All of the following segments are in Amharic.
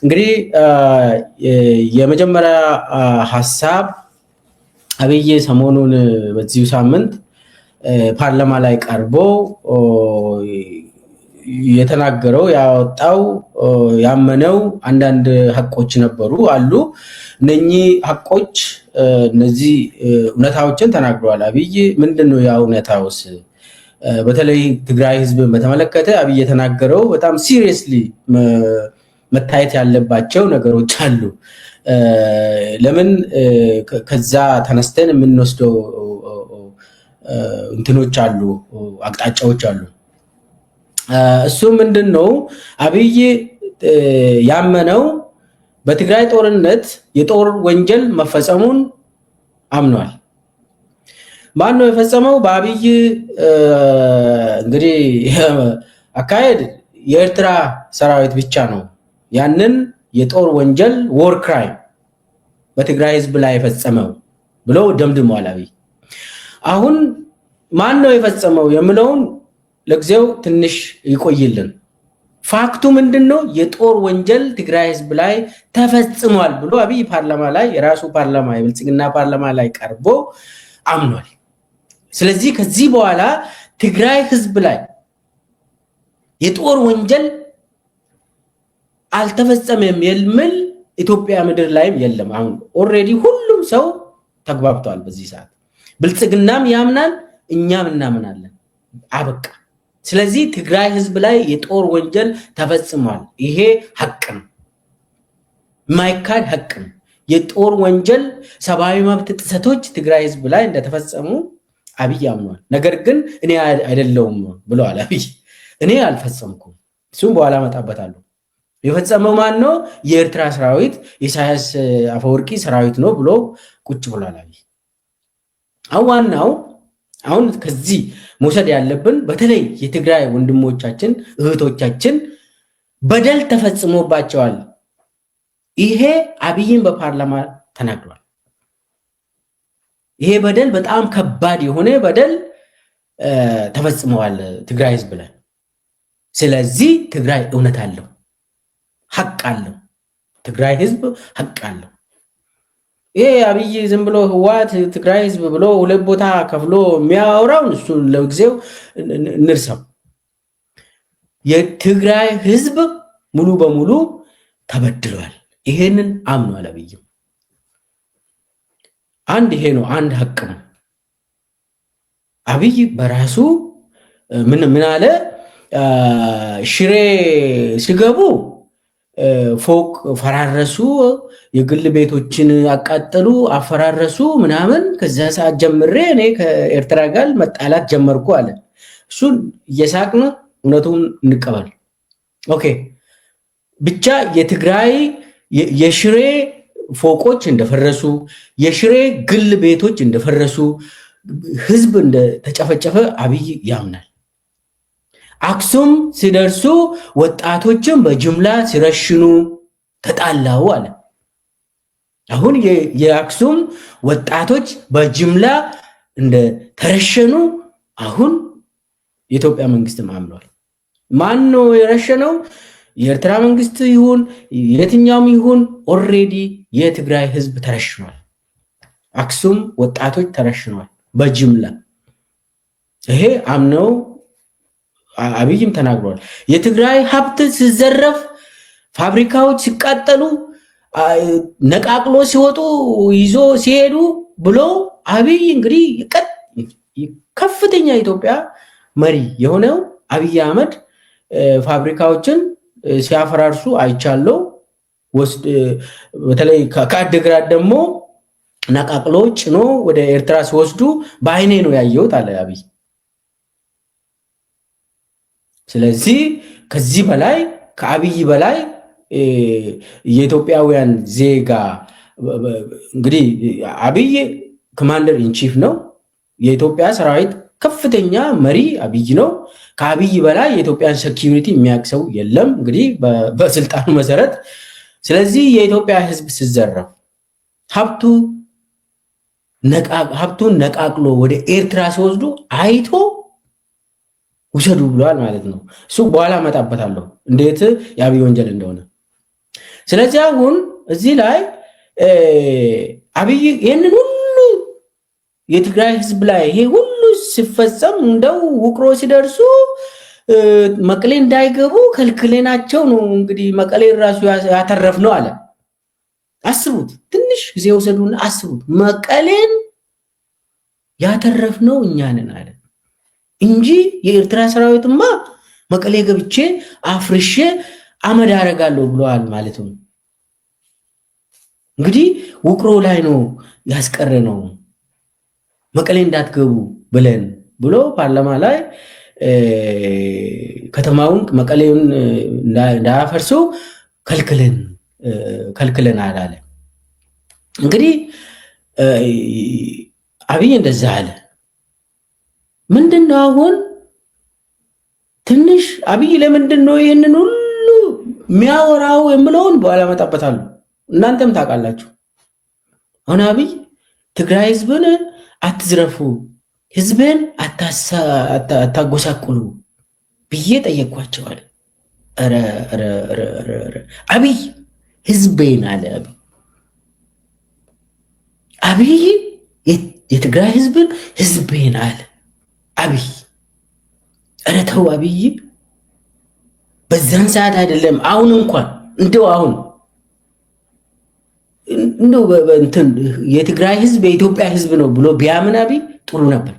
እንግዲህ የመጀመሪያ ሐሳብ አብይ ሰሞኑን በዚሁ ሳምንት ፓርላማ ላይ ቀርቦ የተናገረው ያወጣው ያመነው አንዳንድ ሐቆች ነበሩ አሉ። እነኚህ ሐቆች እነዚህ እውነታዎችን ተናግሯል። አብይ ምንድነው ያ እውነታውስ? በተለይ ትግራይ ህዝብ በተመለከተ አብይ የተናገረው በጣም ሲሪየስሊ መታየት ያለባቸው ነገሮች አሉ። ለምን ከዛ ተነስተን የምንወስደው እንትኖች አሉ፣ አቅጣጫዎች አሉ። እሱ ምንድነው? አብይ ያመነው በትግራይ ጦርነት የጦር ወንጀል መፈጸሙን አምኗል። ማን ነው የፈጸመው? በአብይ እንግዲህ አካሄድ የኤርትራ ሰራዊት ብቻ ነው ያንን የጦር ወንጀል war crime በትግራይ ህዝብ ላይ የፈጸመው ብሎ ደምድሟል አብይ። አሁን ማን ነው የፈጸመው የሚለውን ለጊዜው ትንሽ ይቆይልን። ፋክቱ ምንድነው? የጦር ወንጀል ትግራይ ህዝብ ላይ ተፈጽሟል ብሎ አብይ ፓርላማ ላይ የራሱ ፓርላማ የብልጽግና ፓርላማ ላይ ቀርቦ አምኗል። ስለዚህ ከዚህ በኋላ ትግራይ ህዝብ ላይ የጦር ወንጀል አልተፈጸመም የሚል ኢትዮጵያ ምድር ላይም የለም። አሁን ኦሬዲ ሁሉም ሰው ተግባብቷል። በዚህ ሰዓት ብልጽግናም ያምናል፣ እኛም እናምናለን። አበቃ። ስለዚህ ትግራይ ህዝብ ላይ የጦር ወንጀል ተፈጽሟል። ይሄ ሐቅ ነው፣ ማይካድ ሐቅ ነው። የጦር ወንጀል ሰብአዊ መብት ጥሰቶች ትግራይ ህዝብ ላይ እንደተፈጸሙ አብይ አምኗል። ነገር ግን እኔ አይደለሁም ብለዋል አብይ። እኔ አልፈጸምኩም፣ እሱም በኋላ መጣበታለሁ። የፈጸመው ማን ነው? የኤርትራ ሰራዊት ኢሳያስ አፈወርቂ ሰራዊት ነው ብሎ ቁጭ ብሏል አብይ። ዋናው አሁን ከዚህ መውሰድ ያለብን በተለይ የትግራይ ወንድሞቻችን እህቶቻችን በደል ተፈጽሞባቸዋል። ይሄ አብይን በፓርላማ ተናግሯል። ይሄ በደል በጣም ከባድ የሆነ በደል ተፈጽመዋል ትግራይ ህዝብ ላይ። ስለዚህ ትግራይ እውነት አለው፣ ሐቅ አለው። ትግራይ ህዝብ ሐቅ አለው። ይሄ አብይ ዝም ብሎ ህዋት ትግራይ ህዝብ ብሎ ሁለት ቦታ ከፍሎ የሚያወራው እሱ ለጊዜው እንርሳው። የትግራይ ህዝብ ሙሉ በሙሉ ተበድሏል። ይሄንን አምኗል አብይ። አንድ ይሄ ነው፣ አንድ ሐቅ ነው። አብይ በራሱ ምን አለ? ሽሬ ሲገቡ ፎቅ ፈራረሱ፣ የግል ቤቶችን አቃጠሉ፣ አፈራረሱ ምናምን። ከዛ ሰዓት ጀምሬ እኔ ከኤርትራ ጋር መጣላት ጀመርኩ አለ። እሱን እየሳቅን እውነቱን እንቀበል። ኦኬ ብቻ የትግራይ የሽሬ ፎቆች እንደፈረሱ፣ የሽሬ ግል ቤቶች እንደፈረሱ፣ ህዝብ እንደተጨፈጨፈ አብይ ያምናል። አክሱም ሲደርሱ ወጣቶችን በጅምላ ሲረሽኑ ተጣላው አለ። አሁን የአክሱም ወጣቶች በጅምላ እንደተረሸኑ አሁን የኢትዮጵያ መንግስትም አምኗል። ማን ነው የረሸነው? የኤርትራ መንግስት ይሁን የትኛውም ይሁን ኦሬዲ የትግራይ ህዝብ ተረሽኗል። አክሱም ወጣቶች ተረሽኗል በጅምላ። ይሄ አምነው አብይም ተናግሯል። የትግራይ ሀብት ሲዘረፍ፣ ፋብሪካዎች ሲቃጠሉ፣ ነቃቅሎ ሲወጡ ይዞ ሲሄዱ ብሎ አብይ እንግዲህ ከፍተኛ ኢትዮጵያ መሪ የሆነው አብይ አህመድ ፋብሪካዎችን ሲያፈራርሱ አይቻለው። በተለይ ከአድግራት ደግሞ ነቃቅሎ ጭኖ ወደ ኤርትራ ሲወስዱ በአይኔ ነው ያየሁት አለ አብይ። ስለዚህ ከዚህ በላይ ከአብይ በላይ የኢትዮጵያውያን ዜጋ እንግዲህ አብይ ኮማንደር ኢን ቺፍ ነው። የኢትዮጵያ ሰራዊት ከፍተኛ መሪ አብይ ነው። ከአብይ በላይ የኢትዮጵያን ሴኩሪቲ የሚያውቅ ሰው የለም እንግዲህ በስልጣኑ መሰረት። ስለዚህ የኢትዮጵያ ህዝብ ሲዘረፍ ሀብቱን ነቃቅሎ ወደ ኤርትራ ሲወስዱ አይቶ ውሰዱ ብለዋል ማለት ነው። እሱ በኋላ መጣበታለሁ እንዴት የአብይ ወንጀል እንደሆነ። ስለዚህ አሁን እዚህ ላይ አብይ ይሄንን ሁሉ የትግራይ ህዝብ ላይ ይሄ ሁሉ ሲፈጸም እንደው ውቅሮ ሲደርሱ መቀሌ እንዳይገቡ ከልክለናቸው ነው እንግዲህ መቀሌ ራሱ ያተረፍነው አለ። አስቡት፣ ትንሽ ጊዜ ወሰዱና አስቡት፣ መቀሌን ያተረፍነው እኛ ነን አለ እንጂ የኤርትራ ሰራዊትማ መቀሌ ገብቼ አፍርሼ አመድ አረጋለሁ ብለዋል ማለት ነው። እንግዲህ ውቅሮ ላይ ነው ያስቀረነው መቀሌ እንዳትገቡ ብለን ብሎ ፓርላማ ላይ ከተማውን መቀሌውን እንዳያፈርሱ ከልክለናል አለ። እንግዲህ አብይ እንደዛ አለ። ምንድነው አሁን ትንሽ አብይ ለምንድነው ይሄንን ሁሉ የሚያወራው የምለውን በኋላ መጣበታለሁ። እናንተም ታውቃላችሁ። አሁን አብይ ትግራይ ህዝብን አትዝረፉ፣ ህዝብን አታጎሳቁሉ ብዬ ጠየቅኳቸዋል። አብይ ህዝቤን አለ። አብይ የትግራይ ህዝብን ህዝቤን አለ አብይ። ኧረ ተው አብይ፣ በዛን ሰዓት አይደለም አሁን እንኳን እንደው አሁን እንደው እንትን የትግራይ ህዝብ የኢትዮጵያ ህዝብ ነው ብሎ ቢያምን አብይ ጥሩ ነበር።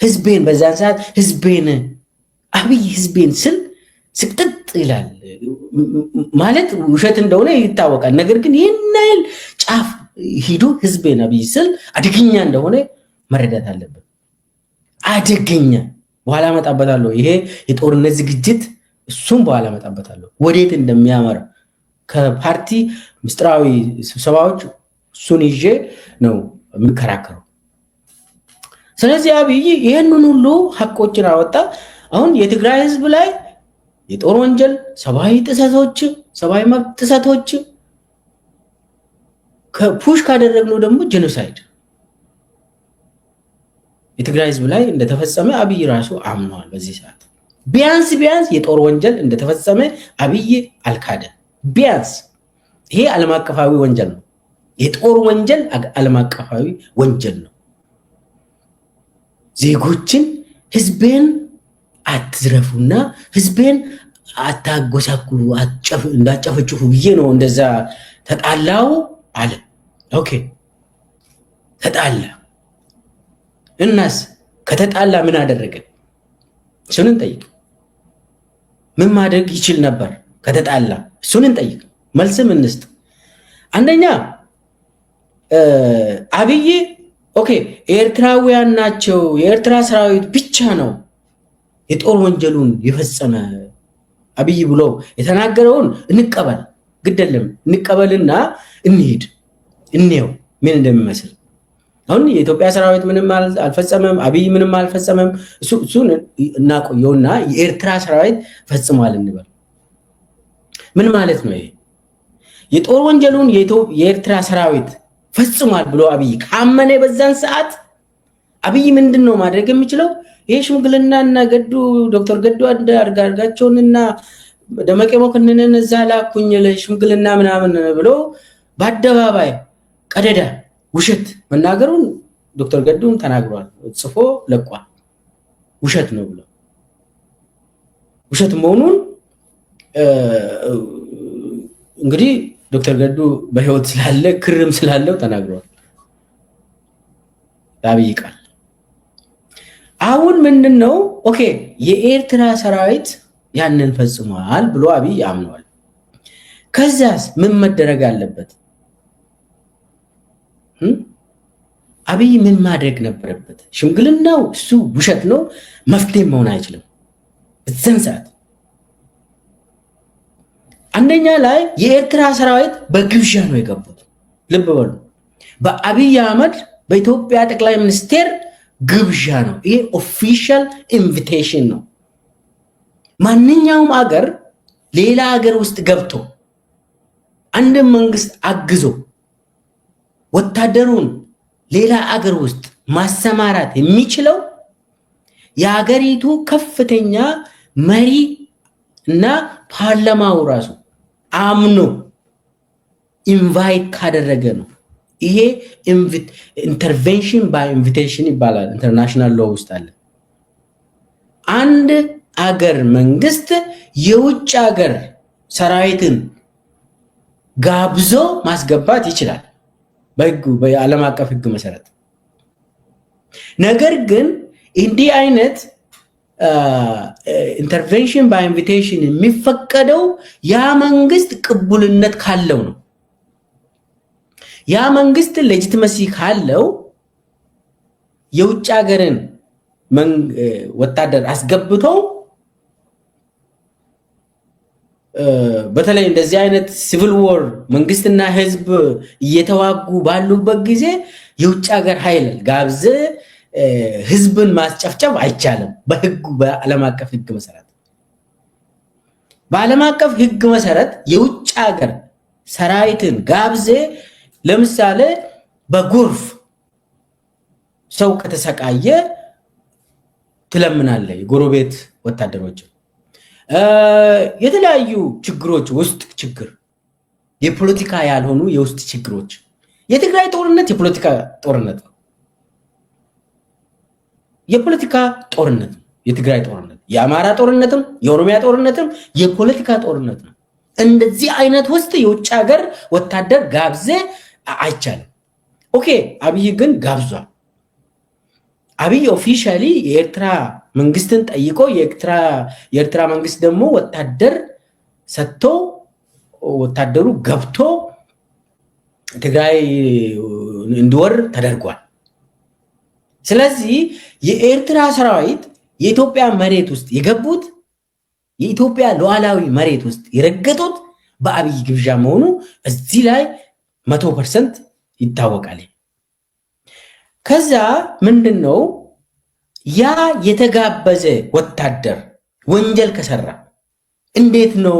ህዝቤን በዛን ሰዓት ህዝቤን አብይ ህዝቤን ስል ስቅጥጥ ይላል ማለት ውሸት እንደሆነ ይታወቃል። ነገር ግን ይህን ያህል ጫፍ ሂዶ ህዝቤን አብይ ስል አደገኛ እንደሆነ መረዳት አለበት። አደገኛ በኋላ መጣበታለሁ። ይሄ የጦርነት ዝግጅት እሱም በኋላ መጣበታለሁ ወዴት እንደሚያመራ ከፓርቲ ምስጢራዊ ስብሰባዎች እሱን ይዤ ነው የምከራከረው። ስለዚህ አብይ ይህንን ሁሉ ሀቆችን አወጣ። አሁን የትግራይ ህዝብ ላይ የጦር ወንጀል፣ ሰብአዊ ጥሰቶች፣ ሰብአዊ መብት ጥሰቶች ከፑሽ ካደረግነው ደግሞ ጄኖሳይድ የትግራይ ህዝብ ላይ እንደተፈጸመ አብይ ራሱ አምኗል። በዚህ ሰዓት ቢያንስ የጦር ወንጀል እንደተፈጸመ አብይ አልካደ። ቢያንስ ይሄ ዓለም አቀፋዊ ወንጀል ነው። የጦር ወንጀል ዓለም አቀፋዊ ወንጀል ነው። ዜጎችን ህዝቤን አትዝረፉና ህዝቤን አታጎሳኩሉ እንዳጨፈጭፉ ብዬ ነው እንደዛ ተጣላው አለ። ኦኬ ተጣላ። እናስ ከተጣላ ምን አደረገ? እሱን እንጠይቅ። ምን ማድረግ ይችል ነበር ከተጣላ? እሱን እንጠይቅ፣ መልስም እንስጥ። አንደኛ አብይ ኦኬ ኤርትራውያን ናቸው የኤርትራ ሰራዊት ብቻ ነው የጦር ወንጀሉን የፈጸመ አብይ ብሎ የተናገረውን እንቀበል፣ ግደለም እንቀበልና እንሂድ እንየው ምን እንደሚመስል። አሁን የኢትዮጵያ ሰራዊት ምንም አልፈጸመም፣ አብይ ምንም አልፈጸመም። እሱን እናቆየውና የኤርትራ ሰራዊት ፈጽሟል እንበል። ምን ማለት ነው ይሄ? የጦር ወንጀሉን የኤርትራ ሰራዊት ፈጽሟል ብሎ አብይ ካመነ በዛን ሰዓት አብይ ምንድነው ማድረግ የሚችለው? ይሄ ሽምግልናና ዶክተር ገዱ አንዳርጋቸውንና ደመቀ መኮንንን እዛ ላኩኝ ለሽምግልና ምናምን ብሎ በአደባባይ ቀደዳ ውሸት መናገሩን ዶክተር ገዱን ተናግሯል፣ ጽፎ ለቋል። ውሸት ነው ብሎ ውሸት መሆኑን እንግዲህ ዶክተር ገዱ በህይወት ስላለ ክርም ስላለው ተናግሯል። አብይ ቃል አሁን ምንድነው? ኦኬ የኤርትራ ሰራዊት ያንን ፈጽሟል ብሎ አብይ አምኗል። ከዛስ ምን መደረግ አለበት? አብይ ምን ማድረግ ነበረበት? ሽምግልናው እሱ ውሸት ነው፣ መፍትሄ መሆን አይችልም። በዛን ሰዓት አንደኛ ላይ የኤርትራ ሰራዊት በግብዣ ነው የገቡት። ልብ በሉ፣ በአብይ አህመድ በኢትዮጵያ ጠቅላይ ሚኒስቴር ግብዣ ነው። ይሄ ኦፊሻል ኢንቪቴሽን ነው። ማንኛውም አገር ሌላ አገር ውስጥ ገብቶ አንድ መንግስት አግዞ ወታደሩን ሌላ አገር ውስጥ ማሰማራት የሚችለው የሀገሪቱ ከፍተኛ መሪ እና ፓርላማው ራሱ አምኖ ኢንቫይት ካደረገ ነው። ይሄ ኢንተርቬንሽን ባይ ኢንቪቴሽን ይባላል። ኢንተርናሽናል ሎ ውስጥ አለ። አንድ አገር መንግስት የውጭ አገር ሰራዊትን ጋብዞ ማስገባት ይችላል በህጉ በዓለም አቀፍ ህግ መሰረት። ነገር ግን እንዲህ አይነት ኢንተርቬንሽን ባይ ኢንቪቴሽን የሚፈቀደው ያ መንግስት ቅቡልነት ካለው ነው። ያ መንግስት ሌጂቲመሲ ካለው የውጭ ሀገርን ወታደር አስገብቶ በተለይ እንደዚህ አይነት ሲቪል ወር መንግስትና ህዝብ እየተዋጉ ባሉበት ጊዜ የውጭ ሀገር ኃይል ጋብዘ ህዝብን ማስጨፍጨፍ አይቻልም። በህጉ በዓለም አቀፍ ህግ መሰረት በዓለም አቀፍ ህግ መሰረት የውጭ ሀገር ሰራዊትን ጋብዘ ለምሳሌ በጎርፍ ሰው ከተሰቃየ ትለምናለ የጎረቤት ወታደሮች የተለያዩ ችግሮች ውስጥ ችግር የፖለቲካ ያልሆኑ የውስጥ ችግሮች የትግራይ ጦርነት የፖለቲካ ጦርነት ነው። የፖለቲካ ጦርነት ነው የትግራይ ጦርነት። የአማራ ጦርነትም የኦሮሚያ ጦርነትም የፖለቲካ ጦርነት ነው። እንደዚህ አይነት ውስጥ የውጭ ሀገር ወታደር ጋብዘ አይቻልም። ኦኬ አብይ ግን ጋብዟል። አብይ ኦፊሻሊ የኤርትራ መንግስትን ጠይቆ የኤርትራ መንግስት ደግሞ ወታደር ሰጥቶ ወታደሩ ገብቶ ትግራይ እንዲወር ተደርጓል። ስለዚህ የኤርትራ ሰራዊት የኢትዮጵያ መሬት ውስጥ የገቡት የኢትዮጵያ ሉዓላዊ መሬት ውስጥ የረገጡት በአብይ ግብዣ መሆኑ እዚህ ላይ 100% ይታወቃል። ከዛ ምንድነው ያ የተጋበዘ ወታደር ወንጀል ከሰራ እንዴት ነው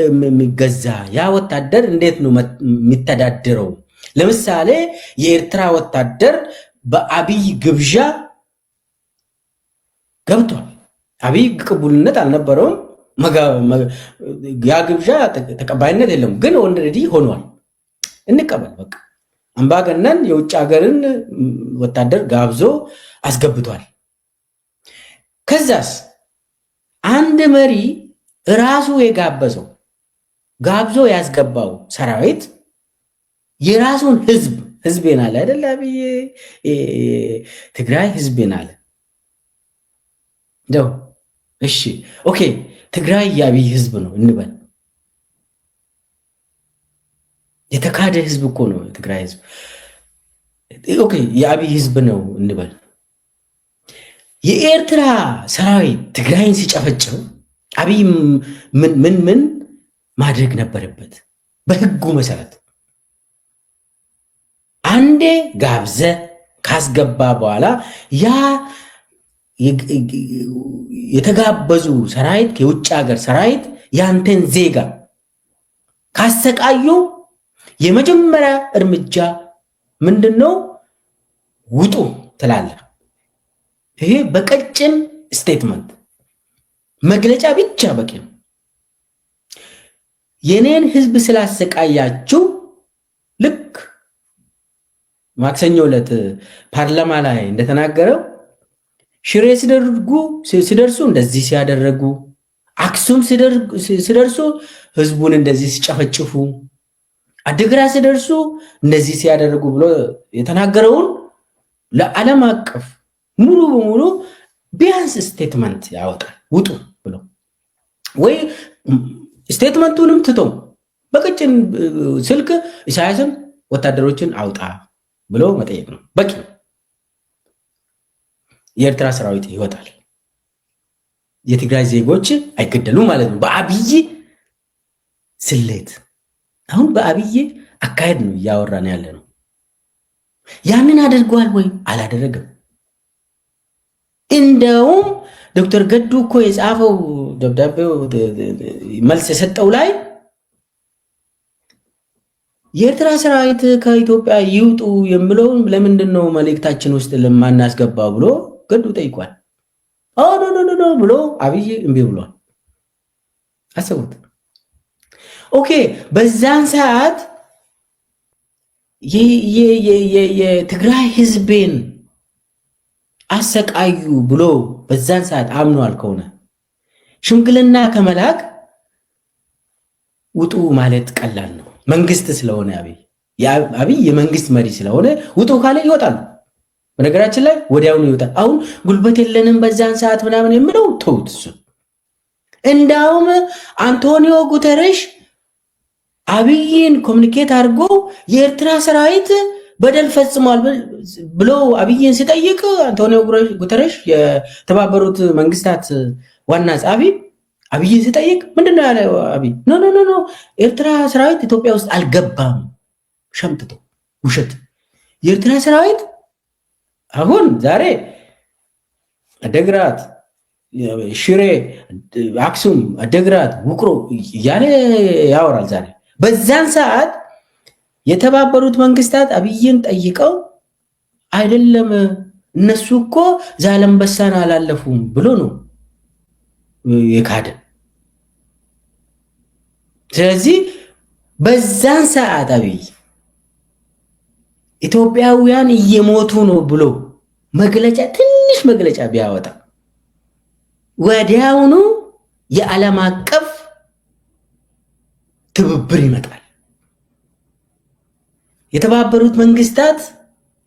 የሚገዛ? ያ ወታደር እንዴት ነው የሚተዳደረው? ለምሳሌ የኤርትራ ወታደር በአብይ ግብዣ ገብቷል። አብይ ቅቡልነት አልነበረውም። ያ ግብዣ ተቀባይነት የለም፣ ግን ኦልሬዲ ሆኗል። እንቀበል በቃ አምባገነን የውጭ ሀገርን ወታደር ጋብዞ አስገብቷል። ከዛስ አንድ መሪ ራሱ የጋበዘው ጋብዞ ያስገባው ሰራዊት የራሱን ህዝቤን አለ አይደል? አብይ ትግራይ ህዝቤን አለ እንደው እሺ ኦኬ ትግራይ የአብይ ህዝብ ነው እንበል። የተካደ ህዝብ እኮ ነው ትግራይ ህዝብ። ኦኬ የአብይ ህዝብ ነው እንበል። የኤርትራ ሰራዊት ትግራይን ሲጨፈጭፍ አብይ ምን ማድረግ ነበረበት? በህጉ መሰረት አንዴ ጋብዘ ካስገባ በኋላ ያ የተጋበዙ ሰራዊት የውጭ ሀገር ሰራዊት ያንተን ዜጋ ካሰቃዩ የመጀመሪያ እርምጃ ምንድነው? ውጡ ትላለህ። ይሄ በቀጭን ስቴትመንት መግለጫ ብቻ በቂ ነው። የኔን ህዝብ ስላሰቃያችሁ ልክ ማክሰኞ ዕለት ፓርላማ ላይ እንደተናገረው ሽሬ ሲደርሱ እንደዚህ ሲያደረጉ፣ አክሱም ሲደርሱ ህዝቡን እንደዚህ ሲጨፈጭፉ፣ አድግራ ሲደርሱ እንደዚህ ሲያደርጉ ብሎ የተናገረውን ለዓለም አቀፍ ሙሉ በሙሉ ቢያንስ ስቴትመንት ያወጣል ውጡ ብሎ ወይ ስቴትመንቱንም ትቶ በቀጭን ስልክ ኢሳያስን ወታደሮችን አውጣ ብሎ መጠየቅ ነው በቂ ነው። የኤርትራ ሰራዊት ይወጣል። የትግራይ ዜጎች አይገደሉም ማለት ነው በአብይ ስሌት። አሁን በአብይ አካሄድ ነው እያወራን ያለ ነው። ያንን አድርጓል ወይ አላደረገም? እንደውም ዶክተር ገዱ እኮ የጻፈው ደብዳቤው መልስ የሰጠው ላይ የኤርትራ ሰራዊት ከኢትዮጵያ ይውጡ የሚለውን ለምንድን ነው መልእክታችን ውስጥ ለማናስገባው ብሎ ገዱ ጠይቋል። ኖ ብሎ አብይ እምቢ ብሏል። አስቡት። ኦኬ በዛን ሰዓት የትግራይ ህዝብን አሰቃዩ ብሎ በዛን ሰዓት አምኗል ከሆነ ሽምግልና ከመላክ ውጡ ማለት ቀላል ነው። መንግስት ስለሆነ አብይ የመንግስት መሪ ስለሆነ ውጡ ካለ ይወጣል። በነገራችን ላይ ወዲያውኑ ይወጣል። አሁን ጉልበት የለንም በዛን ሰዓት ምናምን የምለው ተውት። እሱ እንዳውም አንቶኒዮ ጉተረሽ አብይን ኮሙኒኬት አድርጎ የኤርትራ ሰራዊት በደል ፈጽሟል ብሎ አብይን ሲጠይቅ አንቶኒዮ ጉተረሽ የተባበሩት መንግስታት ዋና ጸሐፊ አብይን ሲጠይቅ ምንድነው ያለው? አብይ ኖ ኤርትራ ሰራዊት ኢትዮጵያ ውስጥ አልገባም። ሸምጥቶ ውሸት። የኤርትራ ሰራዊት አሁን ዛሬ አደግራት፣ ሽሬ፣ አክሱም፣ አደግራት፣ ውቅሮ እያለ ያወራል ዛሬ። በዛን ሰዓት የተባበሩት መንግስታት አብይን ጠይቀው አይደለም እነሱ እኮ ዛላምበሳን አላለፉም ብሎ ነው የካደ። ስለዚህ በዛን ሰዓት አብይ ኢትዮጵያውያን እየሞቱ ነው ብሎ መግለጫ ትንሽ መግለጫ ቢያወጣ ወዲያውኑ የዓለም አቀፍ ትብብር ይመጣል። የተባበሩት መንግስታት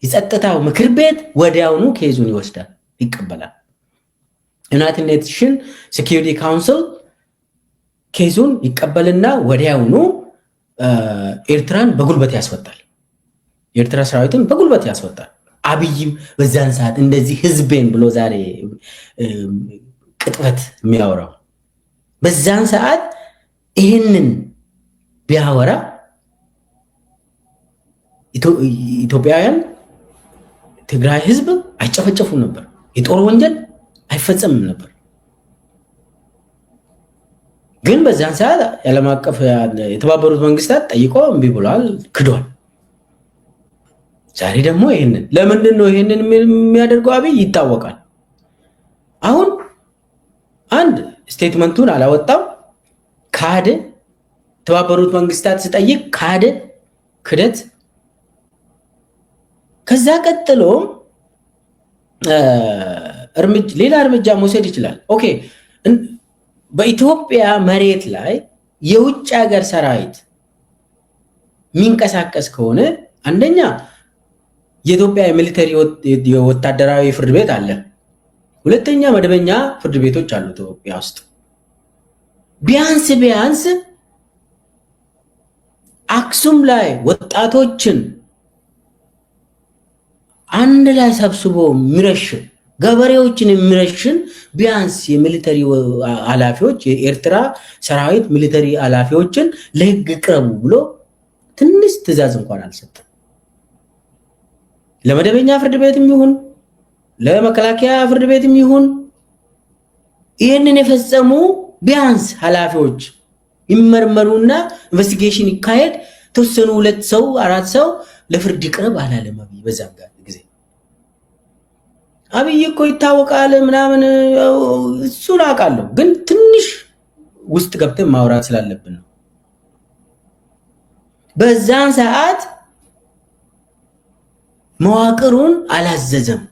የጸጥታው ምክር ቤት ወዲያውኑ ኬዙን ይወስዳል፣ ይቀበላል። ዩናይትድ ኔሽን ሴኩሪቲ ካውንስል ኬዙን ይቀበልና ወዲያውኑ ኤርትራን በጉልበት ያስወጣል። የኤርትራ ሰራዊትን በጉልበት ያስወጣል። አብይ በዛን ሰዓት እንደዚህ ህዝቤን ብሎ ዛሬ ቅጥፈት የሚያወራው በዛን ሰዓት ይህንን ቢያወራ ኢትዮጵያውያን ትግራይ ህዝብ አይጨፈጨፉም ነበር፣ የጦር ወንጀል አይፈጸምም ነበር። ግን በዛን ሰዓት የዓለም አቀፍ የተባበሩት መንግስታት ጠይቆ እምቢ ብሏል፣ ክዷል። ዛሬ ደግሞ ይሄንን ለምንድን ነው ይሄንን የሚያደርገው? አብይ ይታወቃል። አሁን አንድ ስቴትመንቱን አላወጣም፣ ካደ። የተባበሩት መንግስታት ሲጠይቅ ካደ፣ ክደት። ከዛ ቀጥሎ ሌላ እርምጃ መውሰድ ይችላል። ኦኬ፣ በኢትዮጵያ መሬት ላይ የውጭ ሀገር ሰራዊት የሚንቀሳቀስ ከሆነ አንደኛ የኢትዮጵያ የሚሊተሪ ወታደራዊ ፍርድ ቤት አለ። ሁለተኛ መደበኛ ፍርድ ቤቶች አሉ ኢትዮጵያ ውስጥ። ቢያንስ አክሱም ላይ ወጣቶችን አንድ ላይ ሰብስቦ የሚረሽን ገበሬዎችን የሚረሽን ቢያንስ የሚሊተሪ ኃላፊዎች የኤርትራ ሰራዊት ሚሊተሪ ኃላፊዎችን ለህግ ቅረቡ ብሎ ትንሽ ትዕዛዝ እንኳን አልሰጠም። ለመደበኛ ፍርድ ቤትም ይሁን ለመከላከያ ፍርድ ቤትም ይሁን ይህንን የፈጸሙ ቢያንስ ኃላፊዎች ይመርመሩና ኢንቨስቲጌሽን ይካሄድ፣ ተወሰኑ 2 ሰው 4 ሰው ለፍርድ ይቅረብ አላለም አብይ። በዛም ጋር ጊዜ አብይ እኮ ይታወቃል ምናምን እሱን አውቃለሁ፣ ግን ትንሽ ውስጥ ገብተን ማውራት ስላለብን ነው። በዛን ሰዓት መዋቅሩን አላዘዘም።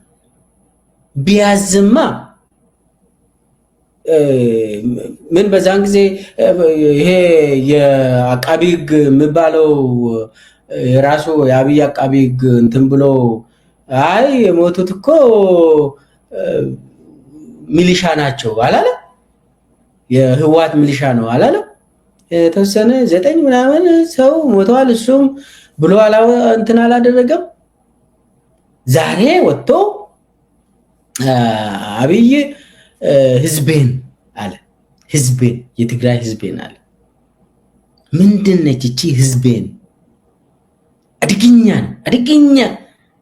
ቢያዝማ ምን በዛን ጊዜ ይሄ የአቃቢ ህግ የሚባለው የራሱ የአብይ አቃቢ ህግ እንትን ብሎ አይ የሞቱት እኮ ሚሊሻ ናቸው አላለ? የህዋት ሚሊሻ ነው አላለ? የተወሰነ 9 ምናምን ሰው ሞተዋል እሱም ብሎ እንትን አላደረገም። ዛሬ ወጥቶ አብይ ህዝቤን አለ። ህዝቤን የትግራይ ህዝቤን አለ። ምንድነች እቺ ህዝቤን? አድገኛ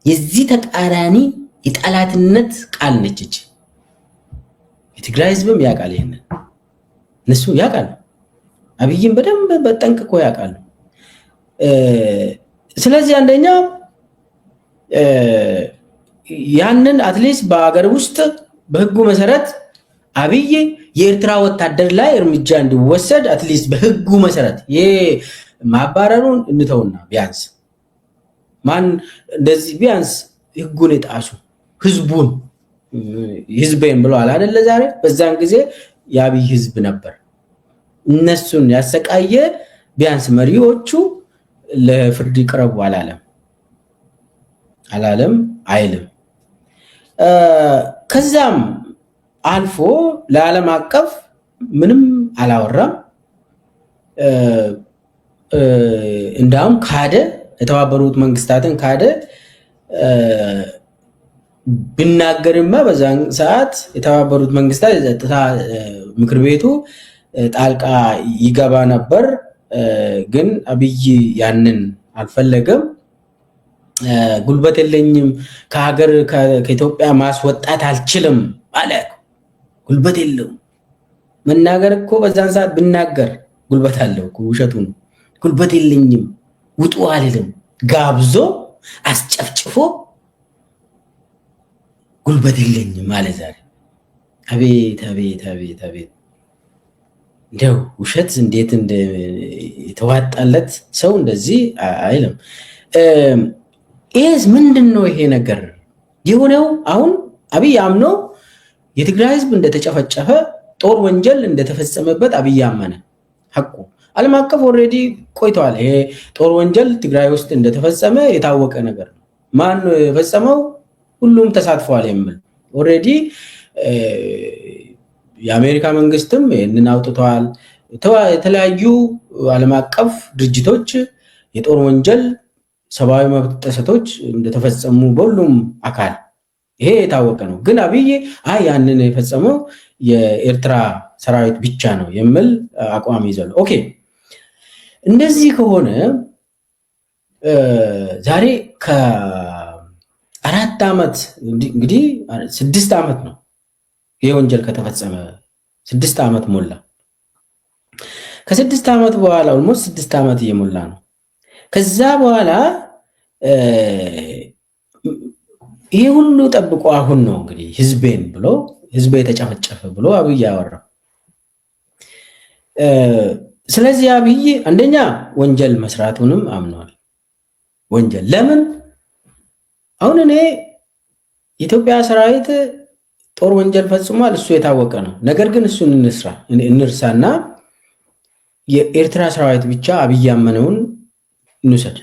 የዚህ ተቃራኒ የጠላትነት ቃል ነች እቺ። የትግራይ ህዝብም ያውቃል ይሄንን፣ እነሱ ያውቃል። አብይን በደንብ በጠንቅቆ ያውቃል። ስለዚህ አንደኛ ያንን አትሊስት በአገር ውስጥ በህጉ መሰረት አብይ የኤርትራ ወታደር ላይ እርምጃ እንዲወሰድ አትሊስት በህጉ መሰረት ማባረሩን እንተውና ቢያንስ ማን እንደዚህ ቢያንስ ህጉን የጣሱ ህዝቤን ብለዋል አይደለ? ዛሬ በዛን ጊዜ የአብይ ህዝብ ነበር እነሱን ያሰቃየ። ቢያንስ መሪዎቹ ለፍርድ ይቅረቡ አላለም አይልም። ከዛም አልፎ ለዓለም አቀፍ ምንም አላወራም። እንዳውም ካደ፣ የተባበሩት መንግስታትን ካደ። ቢናገርማ በዛን ሰዓት የተባበሩት መንግስታት የጸጥታ ምክር ቤቱ ጣልቃ ይገባ ነበር። ግን አብይ ያንን አልፈለገም። ጉልበት የለኝም ከሀገር ከኢትዮጵያ ማስወጣት አልችልም አለ። ጉልበት የለውም መናገር እኮ በዛን ሰዓት ብናገር ጉልበት አለው እኮ ውሸቱ ነው። ጉልበት የለኝም ውጡ አልልም። ጋብዞ አስጨፍጭፎ ጉልበት የለኝም አለ ዛሬ። አቤት አቤት አቤት አቤት! እንደው ውሸት እንዴት የተዋጣለት ሰው እንደዚህ አይልም። ይሄስ ምንድነው? ይሄ ነገር የሆነው አሁን አብይ አምኖ የትግራይ ህዝብ እንደተጨፈጨፈ ጦር ወንጀል እንደተፈጸመበት አብይ አመነ። ሐቁ ዓለም አቀፍ ኦልሬዲ ቆይቷል። ይሄ ጦር ወንጀል ትግራይ ውስጥ እንደተፈጸመ የታወቀ ነገር ነው። ማን ነው የፈጸመው? ሁሉም ተሳትፏል የሚል ኦልሬዲ የአሜሪካ መንግስትም ይህንን አውጥተዋል። የተለያዩ ዓለም አቀፍ ድርጅቶች የጦር ወንጀል፣ ሰብአዊ መብት ጥሰቶች እንደተፈጸሙ በሁሉም አካል ይሄ የታወቀ ነው። ግን አብይ ያንን የፈጸመው የኤርትራ ሰራዊት ብቻ ነው የሚል አቋም ይዘው ኦኬ። እንደዚህ ከሆነ ዛሬ ከ4 ዓመት እንግዲህ 6 ዓመት ነው ይሄ ወንጀል ከተፈጸመ 6 ዓመት ሞላ። ከ6 ዓመት በኋላ ኦልሞስት 6 ዓመት እየሞላ ነው። ከዛ በኋላ ይሄ ሁሉ ጠብቆ አሁን ነው እንግዲህ ህዝቤን ብሎ ህዝቤ ተጨፈጨፈ ብሎ አብይ ያወራው። ስለዚህ አብይ አንደኛ ወንጀል መስራቱንም አምኗል። ወንጀል ለምን አሁን እኔ የኢትዮጵያ ሰራዊት ጦር ወንጀል ፈጽሟል፣ እሱ የታወቀ ነው። ነገር ግን እሱን እንርሳና የኤርትራ ሰራዊት ብቻ አብይ ያመነውን እንውሰድ።